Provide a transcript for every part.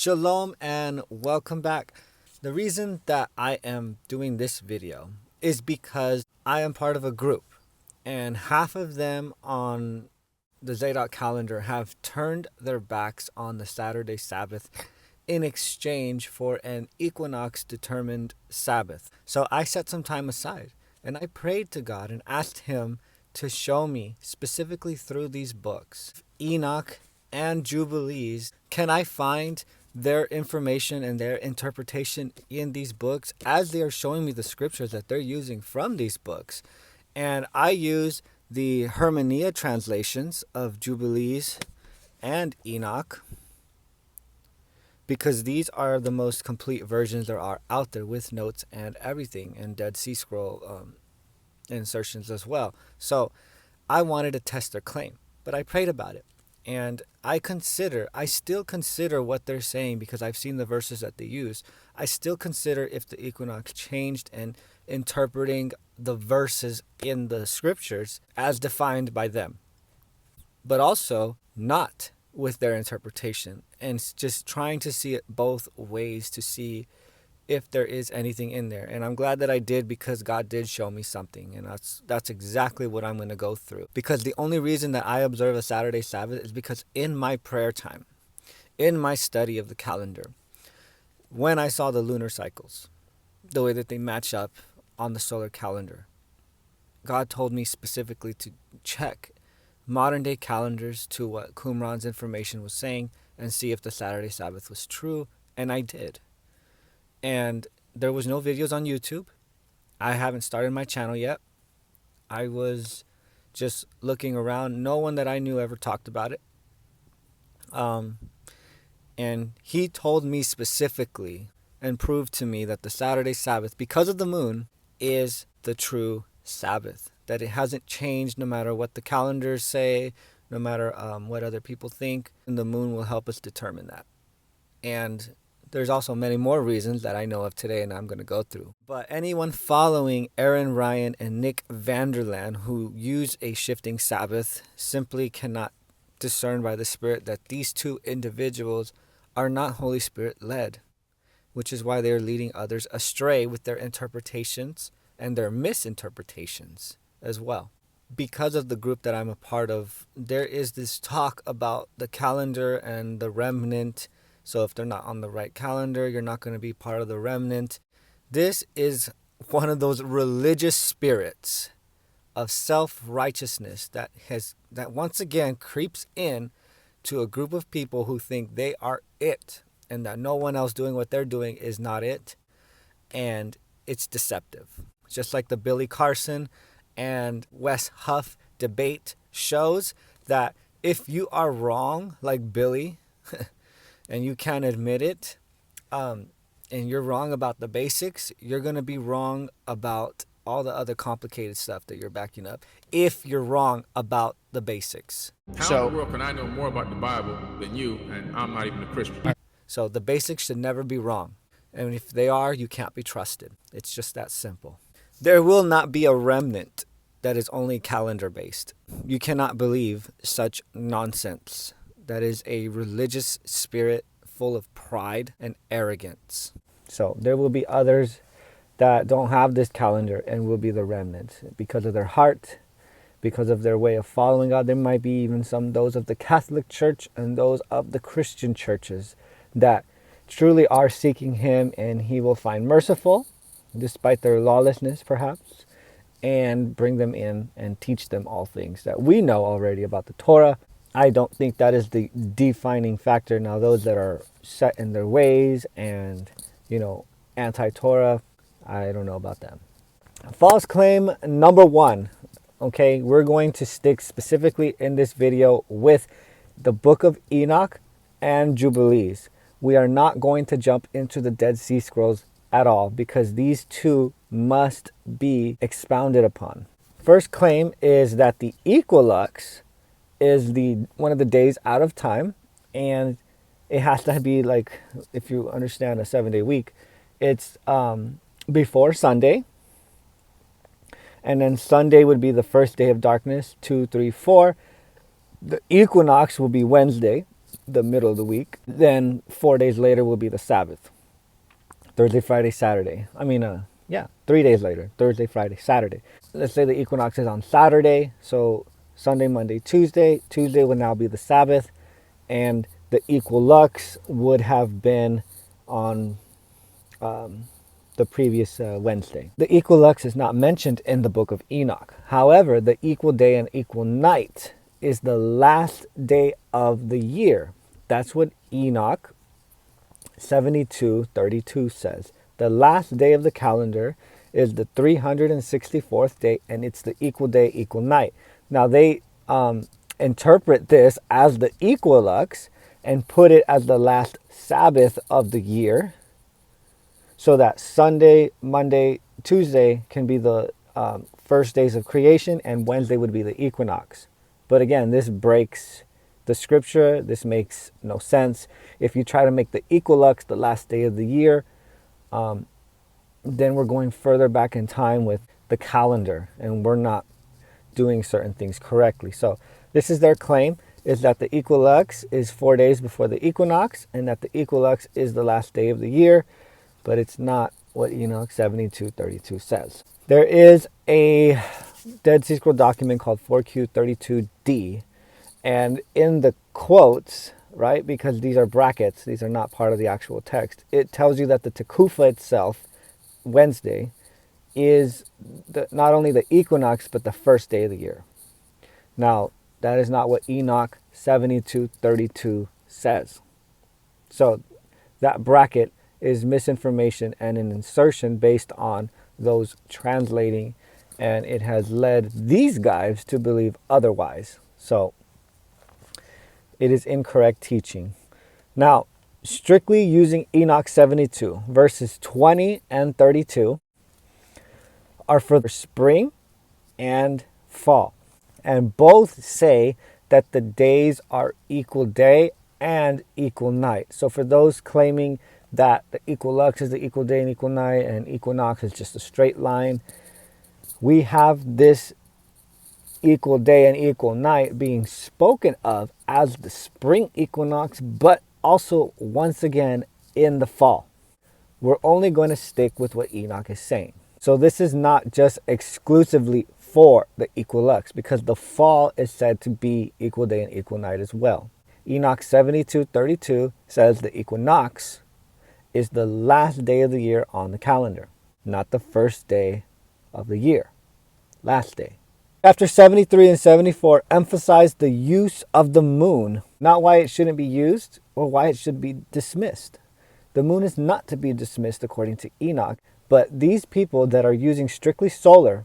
Shalom and welcome back. The reason that I am doing this video is because I am part of a group, and half of them on the Zadok calendar have turned their backs on the Saturday Sabbath in exchange for an Equinox determined Sabbath. So I set some time aside and I prayed to God and asked Him to show me, specifically through these books, Enoch and Jubilees, can I find their information and their interpretation in these books as they are showing me the scriptures that they're using from these books. And I use the Hermenia translations of Jubilees and Enoch because these are the most complete versions there are out there, with notes and everything, and Dead Sea Scroll insertions as well. So I wanted to test their claim, but I prayed about it. And I still consider what they're saying, because I've seen the verses that they use. I still consider if the Equinox changed and interpreting the verses in the scriptures as defined by them, but also not with their interpretation, and just trying to see it both ways to see if there is anything in there. And I'm glad that I did, because God did show me something, and that's exactly what I'm going to go through. Because the only reason that I observe a Saturday Sabbath is because in my prayer time, in my study of the calendar, when I saw the lunar cycles, the way that they match up on the solar calendar, God told me specifically to check modern day calendars to what Qumran's information was saying and see if the Saturday Sabbath was true, and I did. And there was no videos on YouTube. I haven't started my channel yet. I was just looking around. No one that I knew ever talked about it. And he told me specifically and proved to me that the Saturday Sabbath, because of the moon, is the true Sabbath. That it hasn't changed no matter what the calendars say, no matter what other people think. And the moon will help us determine that. And there's also many more reasons that I know of today, and I'm going to go through. But anyone following Aaron Ryan and Nick Vanderland, who use a shifting Sabbath, simply cannot discern by the Spirit that these two individuals are not Holy Spirit led, which is why they're leading others astray with their interpretations and their misinterpretations as well. Because of the group that I'm a part of, there is this talk about the calendar and the remnant. So if they're not on the right calendar, you're not going to be part of the remnant. This is one of those religious spirits of self-righteousness that once again creeps in to a group of people who think they are it, and that no one else doing what they're doing is not it. And it's deceptive. Just like the Billy Carson and Wes Huff debate shows, that if you are wrong, like Billy, and you can't admit it, and you're wrong about the basics, you're going to be wrong about all the other complicated stuff that you're backing up, if you're wrong about the basics. How in the world can I know more about the Bible than you, and I'm not even a Christian? So the basics should never be wrong. And if they are, you can't be trusted. It's just that simple. There will not be a remnant that is only calendar based. You cannot believe such nonsense. That is a religious spirit full of pride and arrogance. So there will be others that don't have this calendar and will be the remnants because of their heart, because of their way of following God. There might be even those of the Catholic Church and those of the Christian churches that truly are seeking Him, and He will find merciful, despite their lawlessness perhaps, and bring them in and teach them all things that we know already about the Torah. I don't think that is the defining factor. Now, those that are set in their ways and, anti-Torah, I don't know about them. False claim number one. Okay, we're going to stick specifically in this video with the book of Enoch and Jubilees. We are not going to jump into the Dead Sea Scrolls at all, because these two must be expounded upon. First claim is that the Equinox is one of the days out of time, and it has to be, like, if you understand a 7-day week, it's before Sunday, and then Sunday would be the first day of darkness, 2, 3, 4. The equinox will be Wednesday, the middle of the week. Then 4 days later will be the Sabbath. Thursday, Friday, Saturday. 3 days later. Thursday, Friday, Saturday. Let's say the equinox is on Saturday. So Sunday, Monday, Tuesday. Tuesday would now be the Sabbath. And the equilux would have been on the previous Wednesday. The equilux is not mentioned in the book of Enoch. However, the equal day and equal night is the last day of the year. That's what Enoch 72:32 says. The last day of the calendar is the 364th day, and it's the equal day, equal night. Now they interpret this as the equilux and put it as the last Sabbath of the year, so that Sunday, Monday, Tuesday can be the first days of creation, and Wednesday would be the equinox. But again, this breaks the scripture. This makes no sense. If you try to make the equilux the last day of the year, then we're going further back in time with the calendar, and we're not doing certain things correctly. So this is their claim, is that the equilux is 4 days before the equinox, and that the equilux is the last day of the year. But it's not what Enoch 72:32 says. There is a Dead Sea Scroll document called 4Q32D, and in the quotes, right, because these are brackets, these are not part of the actual text, it tells you that the Tekufa itself, Wednesday, is not only the equinox, but the first day of the year. Now, that is not what Enoch 72:32 says. So that bracket is misinformation and an insertion based on those translating, and it has led these guys to believe otherwise. So it is incorrect teaching. Now, strictly using Enoch 72, verses 20 and 32 are for spring and fall, and both say that the days are equal day and equal night. So for those claiming that the equilux is the equal day and equal night, and equinox is just a straight line, we have this equal day and equal night being spoken of as the spring equinox, but also once again in the fall. We're only going to stick with what Enoch is saying. So this is not just exclusively for the equilux, because the fall is said to be equal day and equal night as well. Enoch 72:32 says the equinox is the last day of the year on the calendar, not the first day of the year. Last day. Chapter 73 and 74 emphasize the use of the moon, not why it shouldn't be used or why it should be dismissed. The moon is not to be dismissed according to Enoch, but these people that are using strictly solar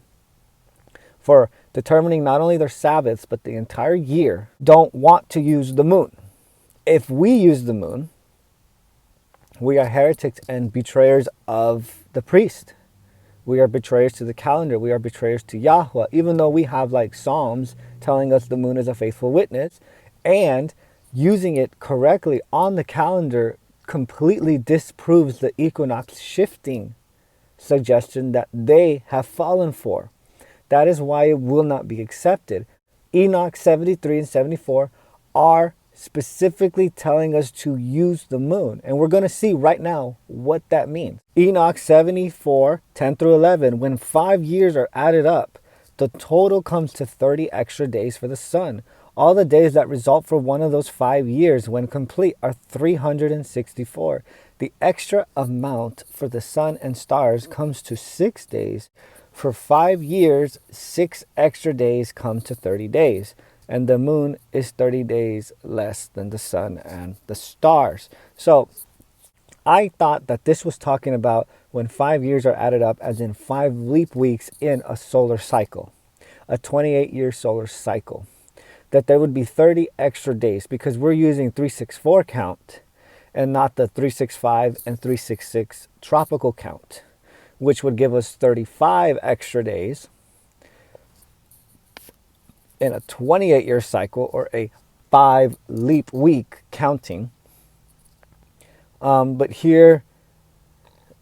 for determining not only their Sabbaths but the entire year don't want to use the moon. If we use the moon, we are heretics and betrayers of the priest. We are betrayers to the calendar. We are betrayers to Yahweh, even though we have like Psalms telling us the moon is a faithful witness, and using it correctly on the calendar completely disproves the equinox shifting suggestion that they have fallen for. That is why it will not be accepted. Enoch 73 and 74 are specifically telling us to use the moon, and we're going to see right now what that means. Enoch 74:10 through 11, when 5 years are added up, the total comes to 30 extra days for the sun. All the days that result for one of those 5 years when complete are 364. The extra amount for the sun and stars comes to 6 days. For 5 years, 6 extra days come to 30 days. And the moon is 30 days less than the sun and the stars. So I thought that this was talking about when 5 years are added up, as in 5 leap weeks in a solar cycle, a 28-year solar cycle, that there would be 30 extra days, because we're using 364 count and not the 365 and 366 tropical count, which would give us 35 extra days in a 28-year cycle, or a 5 leap week counting. But here,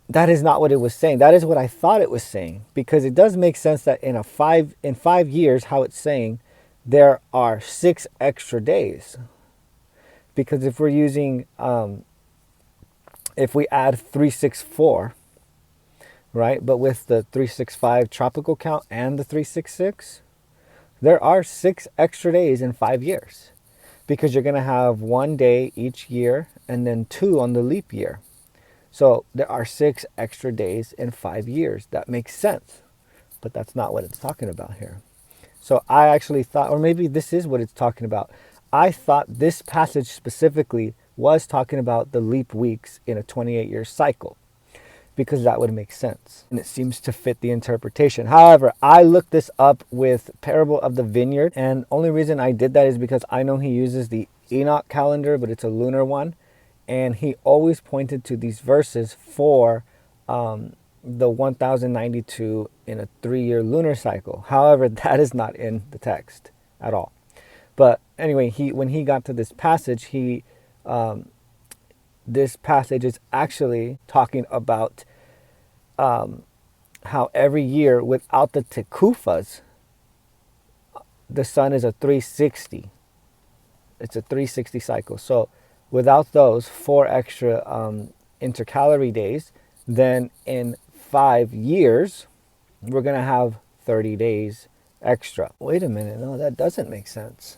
that is not what it was saying. That is what I thought it was saying, because it does make sense that in 5 years, how it's saying there are 6 extra days. Because if we're using, if we add 364, right, but with the 365 tropical count and the 366, there are 6 extra days in 5 years. Because you're going to have 1 day each year and then 2 on the leap year. So there are 6 extra days in 5 years. That makes sense. But that's not what it's talking about here. So I actually thought, or maybe this is what it's talking about. I thought this passage specifically was talking about the leap weeks in a 28-year cycle, because that would make sense. And it seems to fit the interpretation. However, I looked this up with Parable of the Vineyard. And only reason I did that is because I know he uses the Enoch calendar, but it's a lunar one. And he always pointed to these verses for the 1092 in a 3-year lunar cycle. However, that is not in the text at all. But anyway, when he got to this passage, this passage is actually talking about how every year without the tekufas, the sun is a 360. It's a 360 cycle. So without those 4 extra intercalary days, then in 5 years, we're going to have 30 days extra. Wait a minute. No, that doesn't make sense.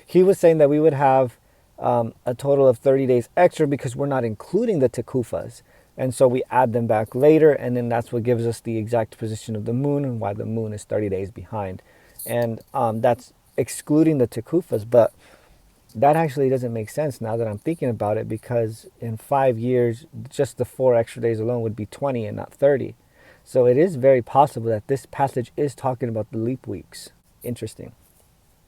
He was saying that we would have a total of 30 days extra because we're not including the tekufas. And so we add them back later, and then that's what gives us the exact position of the moon and why the moon is 30 days behind. And that's excluding the tekufas, but that actually doesn't make sense now that I'm thinking about it, because in 5 years, just the 4 extra days alone would be 20 and not 30. So it is very possible that this passage is talking about the leap weeks. Interesting.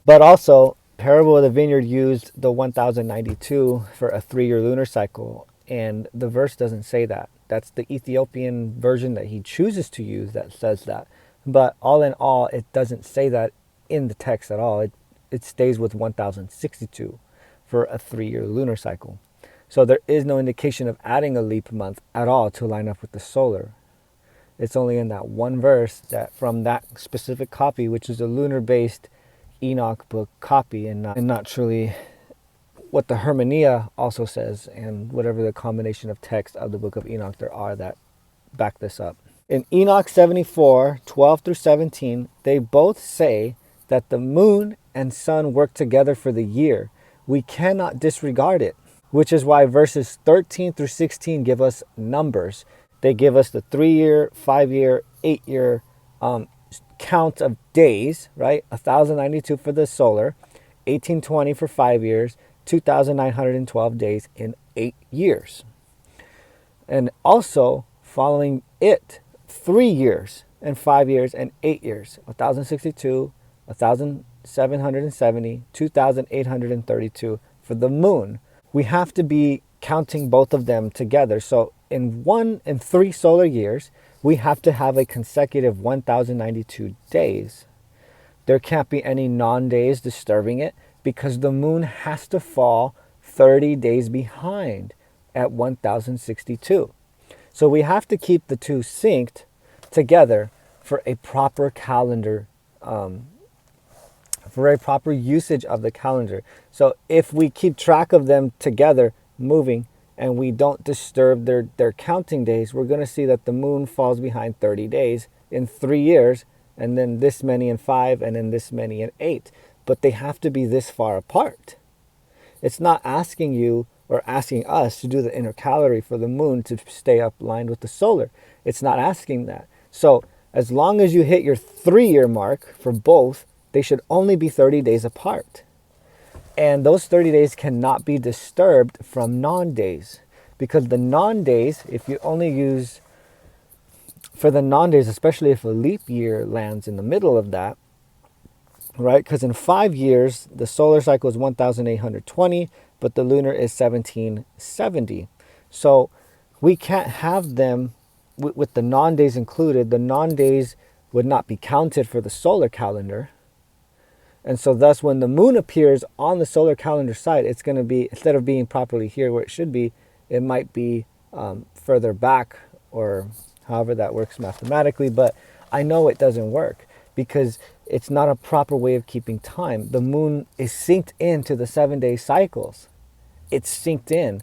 But also, Parable of the Vineyard used the 1092 for a 3-year lunar cycle, and the verse doesn't say that. That's the Ethiopian version that he chooses to use that says that. But all in all, it doesn't say that in the text at all. It stays with 1062 for a 3-year lunar cycle. So there is no indication of adding a leap month at all to line up with the solar. It's only in that one verse that from that specific copy, which is a lunar-based Enoch book copy, and not truly what the Hermenia also says, and whatever the combination of text of the book of Enoch there are that back this up. In Enoch 74, 12 through 17, they both say that the moon and sun work together for the year. We cannot disregard it, which is why verses 13 through 16 give us numbers. They give us the 3-year, 5-year, 8-year count of days, right? 1092 for the solar, 1820 for 5 years, 2912 days in 8 years. And also following it, 3 years and 5 years and 8 years, 1062, 1770, 2832 for the moon. We have to be counting both of them together. So in 3 solar years, we have to have a consecutive 1092 days. There can't be any non-days disturbing it, because the moon has to fall 30 days behind at 1062. So we have to keep the two synced together for a proper calendar, for a proper usage of the calendar. So if we keep track of them together moving, and we don't disturb their counting days, we're going to see that the moon falls behind 30 days in 3 years, and then this many in 5, and then this many in 8. But they have to be this far apart. It's not asking you or asking us to do the intercalary for the moon to stay up lined with the solar. It's not asking that. So as long as you hit your 3-year mark for both, they should only be 30 days apart. And those 30 days cannot be disturbed from non-days, because the non-days, if you only use, for the non-days, especially if a leap year lands in the middle of that, right? Because in 5 years, the solar cycle is 1820, but the lunar is 1770. So we can't have them with the non-days included. The non-days would not be counted for the solar calendar. And so thus, when the moon appears on the solar calendar side, it's going to be, instead of being properly here where it should be, it might be further back, or however that works mathematically. But I know it doesn't work, because it's not a proper way of keeping time. The moon is synced into the 7-day cycles. It's synced in.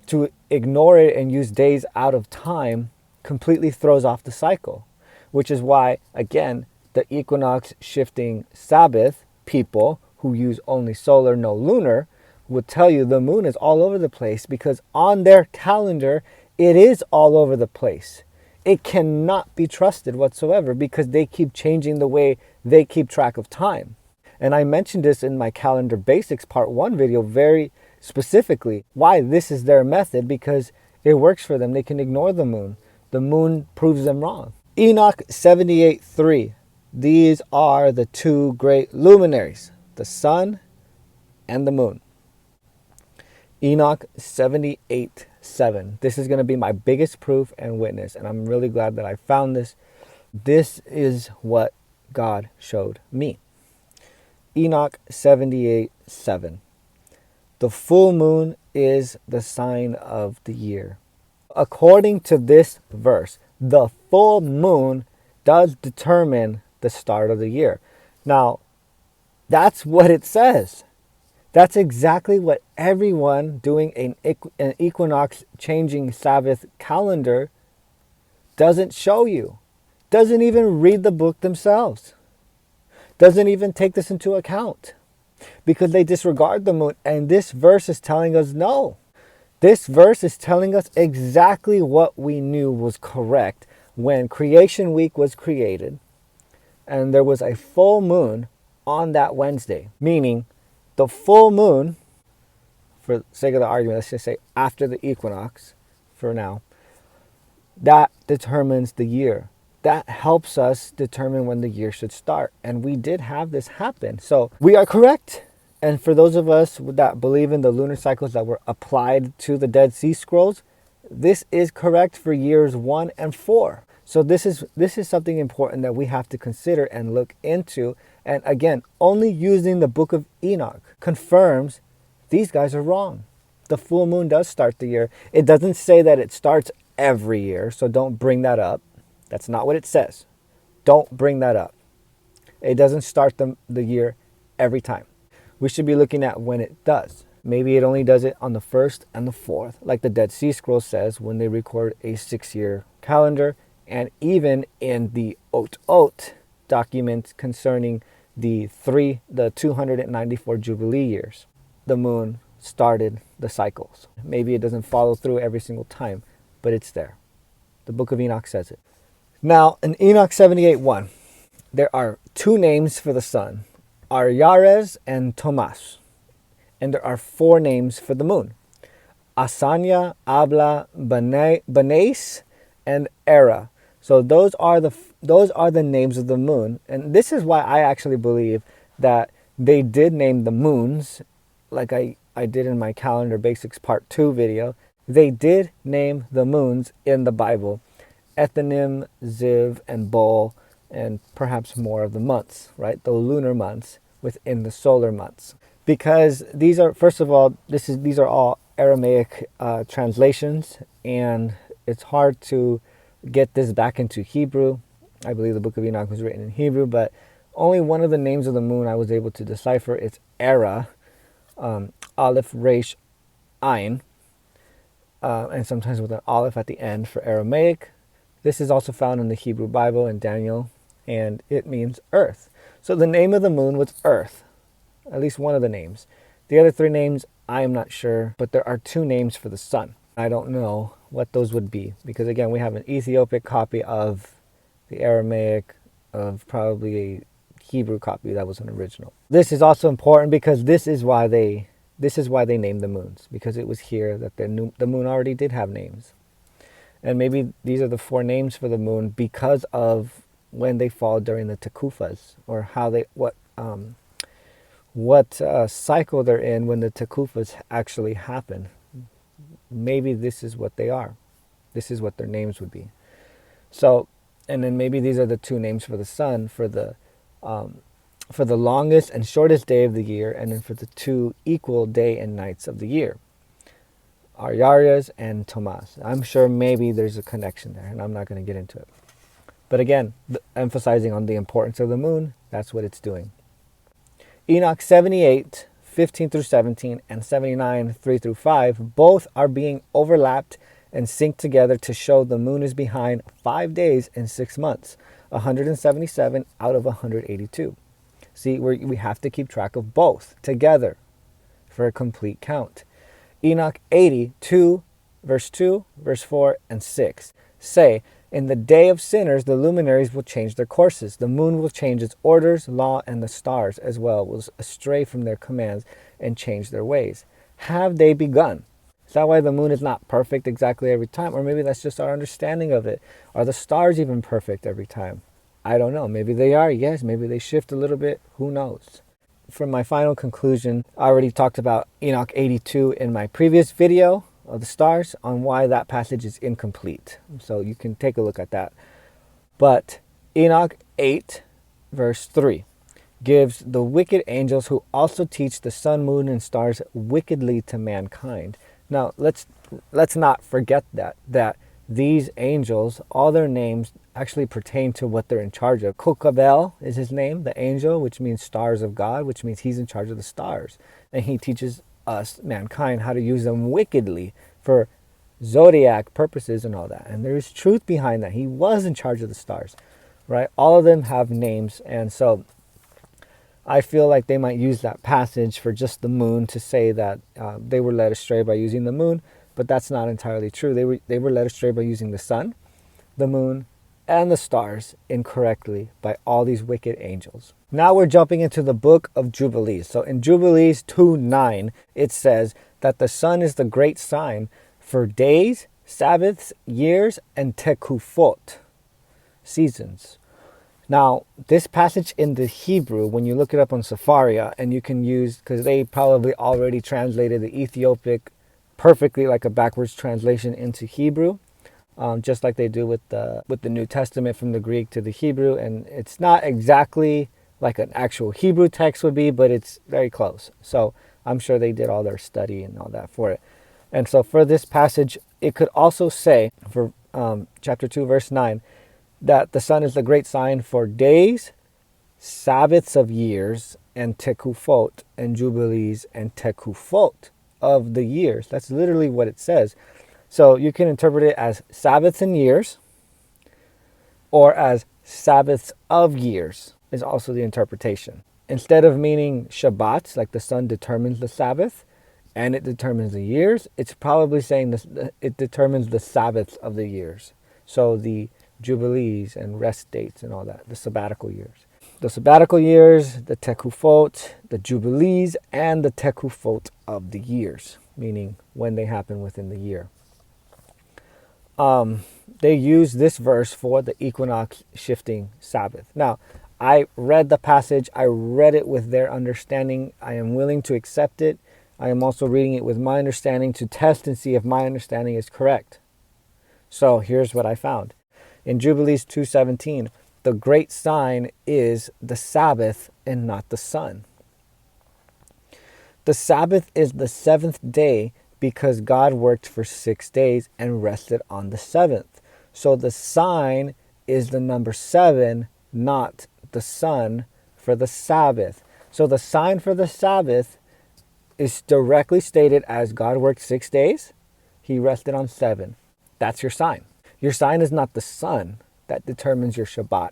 To ignore it and use days out of time completely throws off the cycle, which is why, again, the equinox shifting Sabbath people who use only solar, no lunar, would tell you the moon is all over the place, because on their calendar, it is all over the place. It cannot be trusted whatsoever because they keep changing the way they keep track of time. And I mentioned this in my Calendar Basics Part 1 video very specifically, why this is their method, because it works for them. They can ignore the moon. The moon proves them wrong. Enoch 78:3. These are the two great luminaries, the sun and the moon. Enoch 78:7. This is going to be my biggest proof and witness, and I'm really glad that I found this. This is what God showed me. Enoch 78:7. The full moon is the sign of the year. According to this verse, the full moon does determine the start of the year. Now, that's what it says. That's exactly what everyone doing an equinox changing Sabbath calendar doesn't show you. Doesn't even read the book themselves. Doesn't even take this into account, because they disregard the moon. And this verse is telling us no. This verse is telling us exactly what we knew was correct when creation week was created and there was a full moon on that Wednesday, meaning the full moon, for the sake of the argument, let's just say after the equinox for now, that determines the year. That helps us determine when the year should start. And we did have this happen. So we are correct. And for those of us that believe in the lunar cycles that were applied to the Dead Sea Scrolls, this is correct for years 1 and 4. So this is something important that we have to consider and look into. And again, only using the book of Enoch confirms these guys are wrong. The full moon does start the year. It doesn't say that it starts every year, so don't bring that up. That's not what it says. Don't bring that up. It doesn't start the year every time. We should be looking at when it does. Maybe it only does it on the 1st and the 4th, like the Dead Sea Scrolls says when they record a 6-year calendar, and even in the Ot document concerning the 294 Jubilee years, the moon started the cycles. Maybe it doesn't follow through every single time, but it's there. The book of Enoch says it. Now, in Enoch 78:1, there are two names for the sun, Aryares and Tomas. And there are 4 names for the moon, Asanya, Abla, Banes, and Era. So those are the names of the moon. And this is why I actually believe that they did name the moons, like I did in my Calendar Basics Part 2 video. They did name the moons in the Bible, Ethanim, Ziv, and Bol, and perhaps more of the months, right? The lunar months within the solar months. Because these are, first of all, these are all Aramaic translations, and it's hard to get this back into Hebrew. I believe the book of Enoch was written in Hebrew, but only one of the names of the moon I was able to decipher. It's Era, Aleph, Resh, Ayin, and sometimes with an Aleph at the end for Aramaic. This is also found in the Hebrew Bible in Daniel, and it means earth. So the name of the moon was Earth, at least one of the names. The other 3 names, I am not sure, but there are 2 names for the sun. I don't know what those would be, because again, we have an Ethiopic copy of the Aramaic, of probably a Hebrew copy that was an original. This is also important because this is why they named the moons, because it was here that the moon already did have names. And maybe these are the 4 names for the moon because of when they fall during the tekufas, or what cycle they're in when the tekufas actually happen. Maybe this is what they are. This is what their names would be. So, and then maybe these are the 2 names for the sun, for the longest and shortest day of the year, and then for the 2 equal day and nights of the year, Aryares and Tomas. I'm sure maybe there's a connection there, and I'm not going to get into it. But again, emphasizing on the importance of the moon, that's what it's doing. Enoch 78, 15 through 17, and 79, 3 through 5, both are being overlapped and synced together to show the moon is behind 5 days and 6 months, 177 out of 182. See, we have to keep track of both together for a complete count. Enoch 80, 2, verse 2, verse 4, and 6 say, in the day of sinners, the luminaries will change their courses. The moon will change its orders, law, and the stars as well will astray from their commands and change their ways. Have they begun? Is that why the moon is not perfect exactly every time? Or maybe that's just our understanding of it. Are the stars even perfect every time? I don't know. Maybe they are, yes. Maybe they shift a little bit. Who knows? For my final conclusion, I already talked about Enoch 82 in my previous video of the stars on why that passage is incomplete. So you can take a look at that. But Enoch 8, verse 3, gives the wicked angels who also teach the sun, moon, and stars wickedly to mankind. Now, let's not forget that these angels, all their names actually pertain to what they're in charge of. Kokabel is his name, the angel, which means stars of God, which means he's in charge of the stars. And he teaches us, mankind, how to use them wickedly for zodiac purposes and all that. And there is truth behind that. He was in charge of the stars, right? All of them have names. And so I feel like they might use that passage for just the moon to say that they were led astray by using the moon, but that's not entirely true. They were led astray by using the sun, the moon, and the stars incorrectly by all these wicked angels. Now we're jumping into the book of Jubilees. So in Jubilees 2:9, it says that the sun is the great sign for days, Sabbaths, years, and tekufot, seasons. Now, this passage in the Hebrew, when you look it up on Safaria, and you can use, because they probably already translated the Ethiopic perfectly, like a backwards translation into Hebrew, just like they do with the New Testament from the Greek to the Hebrew. And it's not exactly like an actual Hebrew text would be, but it's very close. So I'm sure they did all their study and all that for it. And so for this passage, it could also say, for chapter 2, verse 9, that the sun is the great sign for days, Sabbaths of years, and tekufot, and jubilees, and tekufot of the years. That's literally what it says. So you can interpret it as Sabbaths and years, or as Sabbaths of years is also the interpretation. Instead of meaning Shabbats, like the sun determines the Sabbath, and it determines the years, it's probably saying this, it determines the Sabbaths of the years. So the Jubilees and rest dates and all that, the sabbatical years. The sabbatical years, the tekufot, the Jubilees, and the tekufot of the years, meaning when they happen within the year. They use this verse for the equinox shifting Sabbath. Now, I read the passage. I read it with their understanding. I am willing to accept it. I am also reading it with my understanding to test and see if my understanding is correct. So here's what I found. In Jubilees 2:17, the great sign is the Sabbath and not the sun. The Sabbath is the seventh day because God worked for 6 days and rested on the seventh. So the sign is the number 7, not the sun for the Sabbath. So the sign for the Sabbath is directly stated as God worked 6 days, he rested on 7. That's your sign. Your sign is not the sun that determines your Shabbat.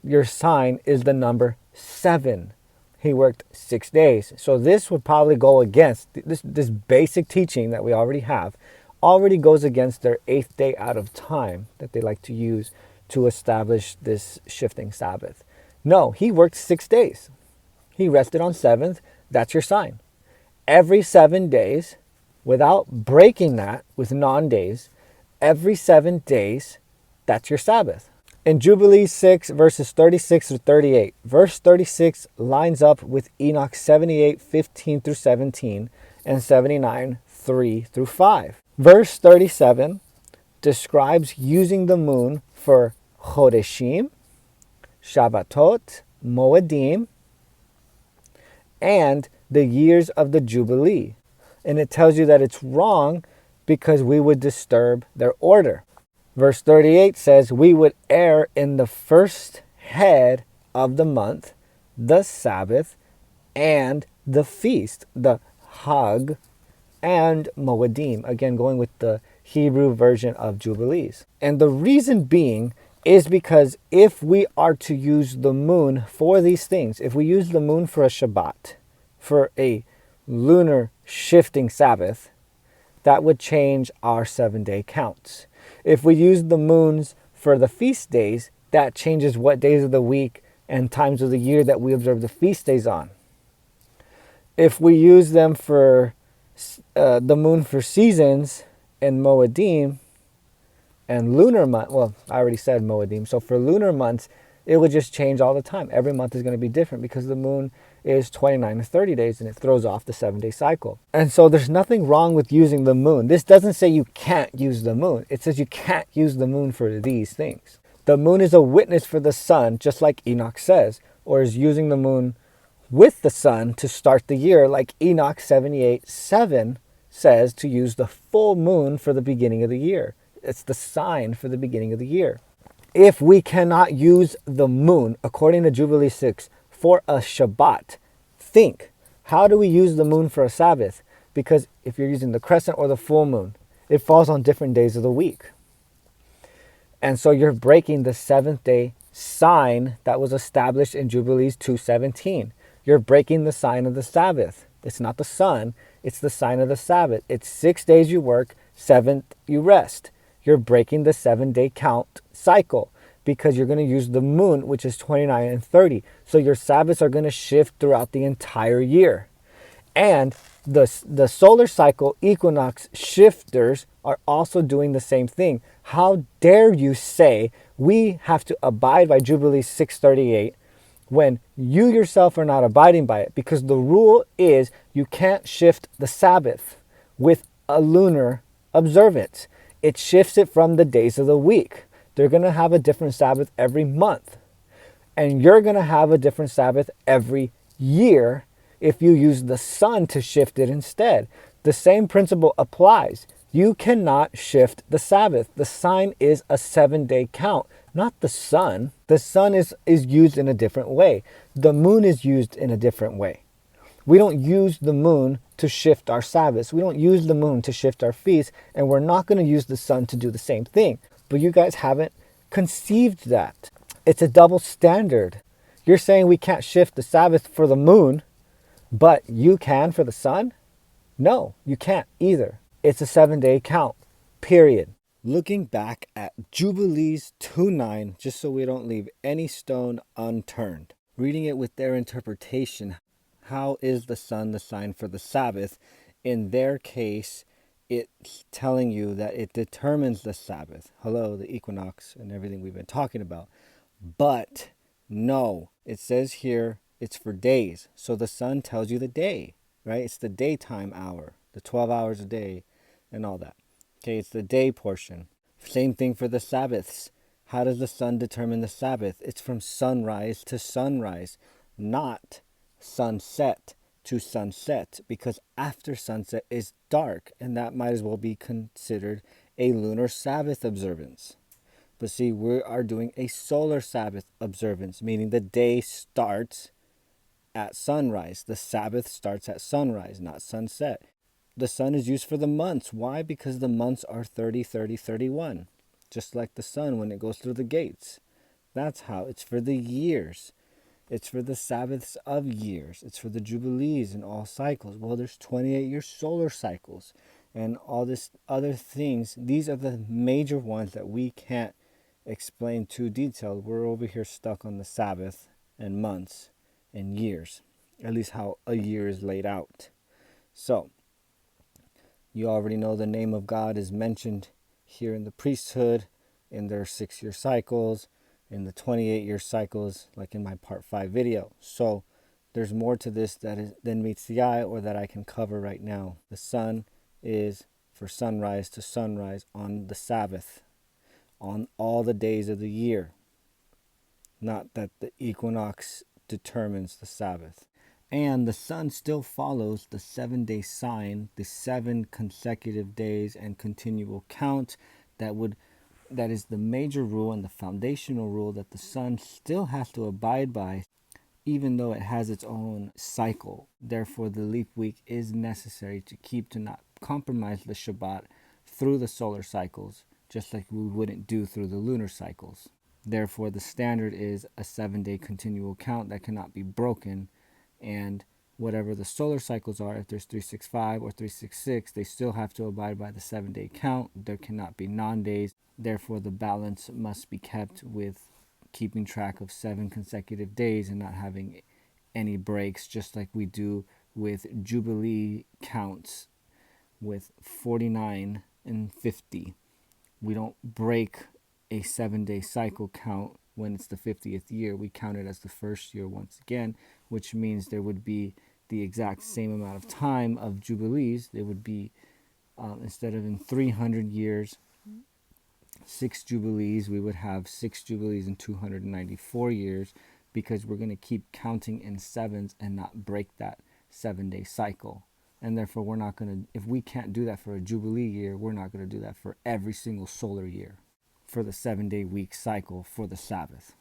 Your sign is the number 7. He worked 6 days. So this would probably go against this basic teaching that we already have, already goes against their 8th day out of time that they like to use to establish this shifting Sabbath. No, he worked 6 days. He rested on 7th. That's your sign. Every 7 days, without breaking that with non-days, every 7 days, that's your Sabbath. In Jubilees 6, verses 36 to 38, verse 36 lines up with Enoch 78, 15 through 17, and 79, 3 through 5. Verse 37 describes using the moon for Chodeshim, Shabbatot, Moedim, and the years of the Jubilee. And it tells you that it's wrong because we would disturb their order. Verse 38 says, we would err in the first head of the month, the Sabbath, and the feast, the Hag, and Moedim. Again, going with the Hebrew version of Jubilees. And the reason being is because if we are to use the moon for these things, if we use the moon for a Shabbat, for a lunar shifting Sabbath, that would change our 7-day counts. If we use the moons for the feast days, that changes what days of the week and times of the year that we observe the feast days on. If we use them for the moon for seasons and Moedim and lunar month, well, I already said Moedim, so for lunar months, it would just change all the time. Every month is going to be different because the moon is 29 to 30 days and it throws off the 7-day cycle. And so there's nothing wrong with using the moon. This doesn't say you can't use the moon. It says you can't use the moon for these things. The moon is a witness for the sun, just like Enoch says, or is using the moon with the sun to start the year, like Enoch 78:7 says to use the full moon for the beginning of the year. It's the sign for the beginning of the year. If we cannot use the moon, according to Jubilee 6, for a Shabbat, think, how do we use the moon for a Sabbath? Because if you're using the crescent or the full moon, it falls on different days of the week. And so you're breaking the 7th-day sign that was established in Jubilees 2:17. You're breaking the sign of the Sabbath. It's not the sun, it's the sign of the Sabbath. It's 6 days you work, 7th you rest. You're breaking the 7-day count cycle because you're going to use the moon, which is 29 and 30. So your Sabbaths are going to shift throughout the entire year. And the solar cycle equinox shifters are also doing the same thing. How dare you say we have to abide by Jubilee 638 when you yourself are not abiding by it? Because the rule is you can't shift the Sabbath with a lunar observance. It shifts it from the days of the week. They're going to have a different Sabbath every month. And you're going to have a different Sabbath every year if you use the sun to shift it instead. The same principle applies. You cannot shift the Sabbath. The sign is a 7-day count, not the sun. The sun is used in a different way. The moon is used in a different way. We don't use the moon to shift our Sabbaths. We don't use the moon to shift our feasts, and we're not going to use the sun to do the same thing. But you guys haven't conceived that. It's a double standard. You're saying we can't shift the Sabbath for the moon, but you can for the sun? No, you can't either. It's a 7-day count, period. Looking back at Jubilees 2:9, just so we don't leave any stone unturned. Reading it with their interpretation, how is the sun the sign for the Sabbath? In their case, it's telling you that it determines the Sabbath. Hello, the equinox and everything we've been talking about. But no, it says here it's for days. So the sun tells you the day, right? It's the daytime hour, the 12 hours a day and all that. Okay, it's the day portion. Same thing for the Sabbaths. How does the sun determine the Sabbath? It's from sunrise to sunrise, not sunset to sunset, because after sunset is dark, and that might as well be considered a lunar Sabbath observance. But see, we are doing a solar Sabbath observance, meaning the day starts at sunrise. The Sabbath starts at sunrise, not sunset. The sun is used for the months. Why? Because the months are 30, 30, 31. Just like the sun when it goes through the gates. That's how. It's for the years. It's for the Sabbaths of years. It's for the Jubilees and all cycles. Well, there's 28-year solar cycles and all this other things. These are the major ones that we can't explain too detailed. We're over here stuck on the Sabbath and months and years. At least how a year is laid out. So, you already know the name of God is mentioned here in the priesthood, in their 6-year cycles, in the 28-year cycles, like in my part 5 video. So there's more to this than meets the eye or that I can cover right now. The sun is for sunrise to sunrise on the Sabbath, on all the days of the year. Not that the equinox determines the Sabbath. And the sun still follows the 7-day sign, the 7 consecutive days and continual count that would That is the major rule and the foundational rule that the sun still has to abide by, even though it has its own cycle. Therefore, the leap week is necessary to keep, to not compromise the Shabbat through the solar cycles, just like we wouldn't do through the lunar cycles. Therefore, the standard is a 7-day continual count that cannot be broken, and whatever the solar cycles are, if there's 365 or 366, they still have to abide by the 7-day count. There cannot be non-days. Therefore, the balance must be kept with keeping track of 7 consecutive days and not having any breaks, just like we do with Jubilee counts with 49 and 50. We don't break a 7-day cycle count when it's the 50th year. We count it as the first year once again, which means there would be the exact same amount of time of Jubilees. There would be, instead of in 300 years, 6 Jubilees, we would have 6 Jubilees in 294 years, because we're going to keep counting in sevens and not break that 7-day cycle. And therefore, we're not going to, if we can't do that for a Jubilee year, we're not going to do that for every single solar year, for the 7-day week cycle for the Sabbath.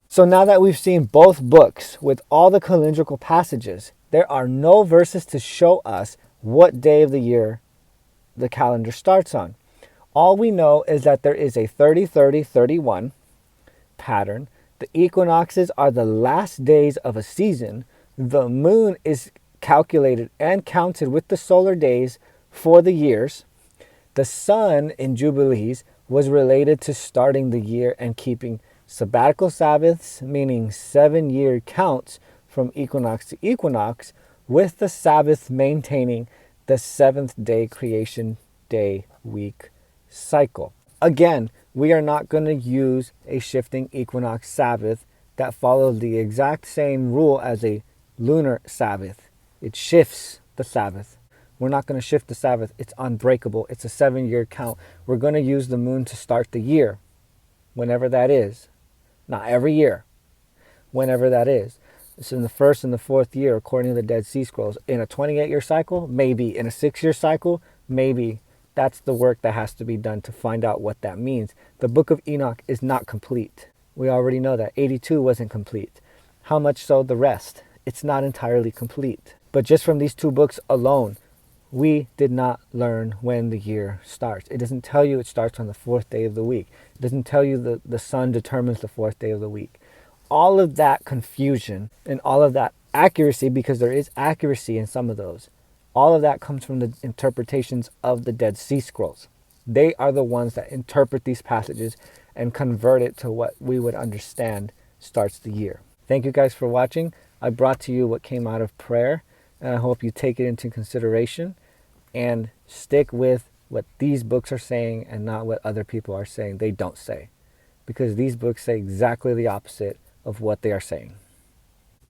So now that we've seen both books with all the calendrical passages, there are no verses to show us what day of the year the calendar starts on. All we know is that there is a 30-30-31 pattern. The equinoxes are the last days of a season. The moon is calculated and counted with the solar days for the years. The sun in Jubilees was related to starting the year and keeping sabbatical Sabbaths, meaning 7-year counts from equinox to equinox, with the Sabbath maintaining the 7th-day creation day week cycle. Again, we are not going to use a shifting equinox Sabbath that follows the exact same rule as a lunar Sabbath. It shifts the Sabbath. We're not going to shift the Sabbath. It's unbreakable. It's a 7-year count. We're going to use the moon to start the year, whenever that is. Not every year, whenever that is. It's in the 1st and the 4th year, according to the Dead Sea Scrolls. In a 28-year cycle, maybe. In a 6-year cycle, maybe. That's the work that has to be done to find out what that means. The book of Enoch is not complete. We already know that. 82 wasn't complete. How much so the rest? It's not entirely complete. But just from these 2 books alone, we did not learn when the year starts. It doesn't tell you it starts on the 4th day of the week. It doesn't tell you the sun determines the 4th day of the week. All of that confusion and all of that accuracy, because there is accuracy in some of those, all of that comes from the interpretations of the Dead Sea Scrolls. They are the ones that interpret these passages and convert it to what we would understand starts the year. Thank you guys for watching. I brought to you what came out of prayer, and I hope you take it into consideration and stick with what these books are saying and not what other people are saying they don't say. Because these books say exactly the opposite of what they are saying.